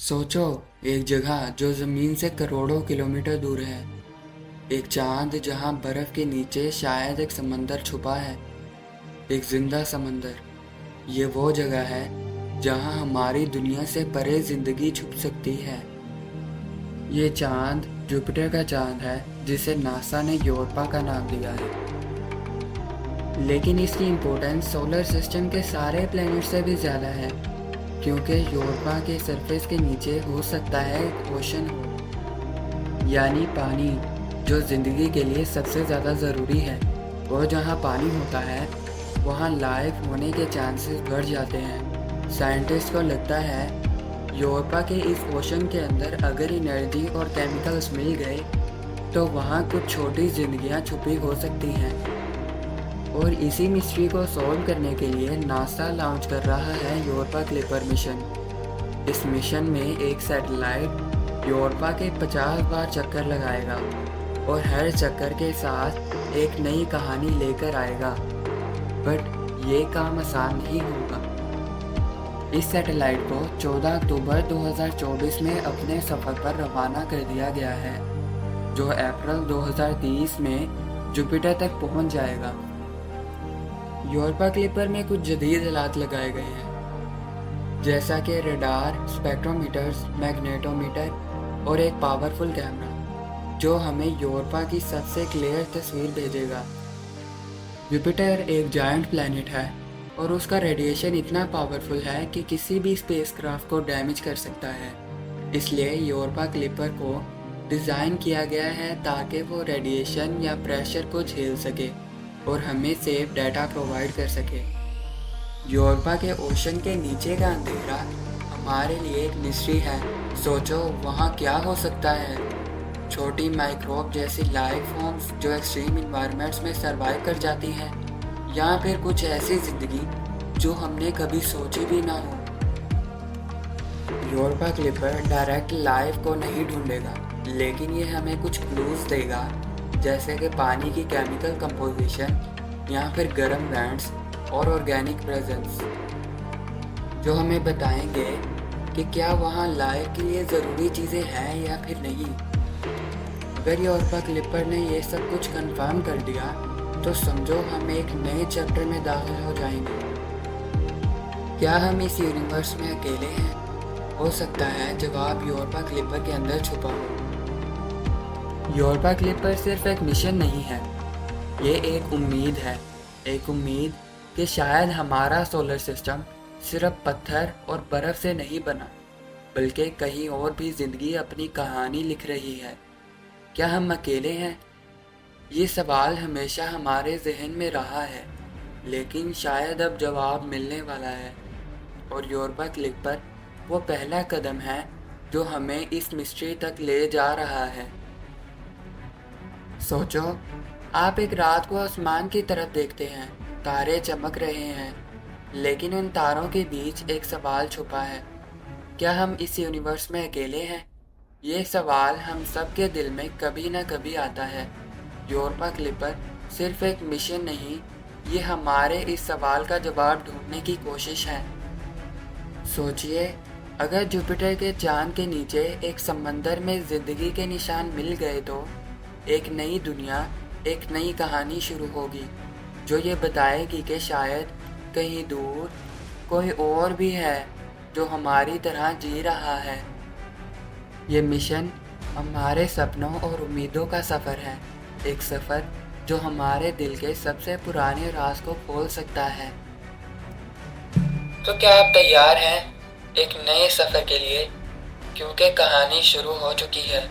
सोचो, एक जगह जो ज़मीन से करोड़ों किलोमीटर दूर है। एक चांद जहां बर्फ़ के नीचे शायद एक समंदर छुपा है। एक जिंदा समंदर। ये वो जगह है जहां हमारी दुनिया से परे ज़िंदगी छुप सकती है। ये चांद जुपिटर का चांद है, जिसे नासा ने यूरोपा का नाम दिया है। लेकिन इसकी इम्पोर्टेंस सोलर सिस्टम के सारे प्लैनेट से भी ज़्यादा है, क्योंकि यूरोपा के सरफेस के नीचे हो सकता है एक ओशन हो, यानी पानी, जो ज़िंदगी के लिए सबसे ज़्यादा ज़रूरी है। और जहाँ पानी होता है वहाँ लाइफ होने के चांसेस बढ़ जाते हैं। साइंटिस्ट को लगता है यूरोपा के इस ओशन के अंदर अगर एनर्जी और केमिकल्स मिल गए तो वहाँ कुछ छोटी जिंदगियाँ छुपी हो सकती हैं। और इसी मिस्ट्री को सॉल्व करने के लिए नासा लॉन्च कर रहा है यूरोपा क्लिपर मिशन। इस मिशन में एक सैटेलाइट यूरोपा के 50 बार चक्कर लगाएगा और हर चक्कर के साथ एक नई कहानी लेकर आएगा। बट ये काम आसान नहीं होगा। इस सैटेलाइट को 14 अक्टूबर 2024 में अपने सफ़र पर रवाना कर दिया गया है, जो अप्रैल 2030 में जुपिटर तक पहुंच जाएगा। यूरोपा क्लिपर में कुछ जदीद हालात लगाए गए हैं, जैसा कि रडार, स्पेक्ट्रोमीटर्स, मैग्नेटोमीटर और एक पावरफुल कैमरा, जो हमें यूरोपा की सबसे क्लियर तस्वीर भेजेगा। जुपिटर एक जायंट प्लैनेट है और उसका रेडिएशन इतना पावरफुल है कि किसी भी स्पेसक्राफ्ट को डैमेज कर सकता है। इसलिए यूरोपा क्लिपर को डिज़ाइन किया गया है ताकि वो रेडिएशन या प्रेशर को झेल सके और हमें सेफ डाटा प्रोवाइड कर सके। यूरोपा के ओशन के नीचे का अंधेरा हमारे लिए एक मिस्ट्री है। सोचो, वहाँ क्या हो सकता है। छोटी माइक्रोब जैसी लाइफ फॉर्म्स जो एक्सट्रीम इन्वायरमेंट्स में सरवाइव कर जाती हैं, या फिर कुछ ऐसी ज़िंदगी जो हमने कभी सोची भी ना हो। यूरोपा क्लिपर डायरेक्ट लाइफ को नहीं ढूंढेगा, लेकिन ये हमें कुछ क्लूज देगा, जैसे कि पानी की केमिकल कंपोजिशन या फिर गर्म बैंड्स और ऑर्गेनिक प्रेजेंस, जो हमें बताएंगे कि क्या वहाँ लाइफ के लिए ज़रूरी चीज़ें हैं या फिर नहीं। अगर यूरोपा क्लिपर ने ये सब कुछ कंफर्म कर दिया तो समझो हम एक नए चैप्टर में दाखिल हो जाएंगे। क्या हम इस यूनिवर्स में अकेले हैं? हो सकता है जवाब यूरोपा क्लिपर के अंदर छुपा हो। यूरोपा क्लिपर सिर्फ एक मिशन नहीं है, ये एक उम्मीद है। एक उम्मीद कि शायद हमारा सोलर सिस्टम सिर्फ पत्थर और बर्फ़ से नहीं बना, बल्कि कहीं और भी ज़िंदगी अपनी कहानी लिख रही है। क्या हम अकेले हैं? ये सवाल हमेशा हमारे जहन में रहा है, लेकिन शायद अब जवाब मिलने वाला है। और यूरोपा क्लिपर वो पहला कदम है जो हमें इस मिस्ट्री तक ले जा रहा है। सोचो, आप एक रात को आसमान की तरफ देखते हैं, तारे चमक रहे हैं, लेकिन उन तारों के बीच एक सवाल छुपा है। क्या हम इस यूनिवर्स में अकेले हैं? ये सवाल हम सब के दिल में कभी ना कभी आता है। यूरोपा क्लिपर सिर्फ एक मिशन नहीं, ये हमारे इस सवाल का जवाब ढूंढने की कोशिश है। सोचिए, अगर जुपिटर के चांद के नीचे एक समंदर में ज़िंदगी के निशान मिल गए तो एक नई दुनिया, एक नई कहानी शुरू होगी, जो ये बताएगी कि शायद कहीं दूर कोई और भी है जो हमारी तरह जी रहा है। ये मिशन हमारे सपनों और उम्मीदों का सफ़र है, एक सफ़र जो हमारे दिल के सबसे पुराने राज को खोल सकता है। तो क्या आप तैयार हैं एक नए सफ़र के लिए? क्योंकि कहानी शुरू हो चुकी है।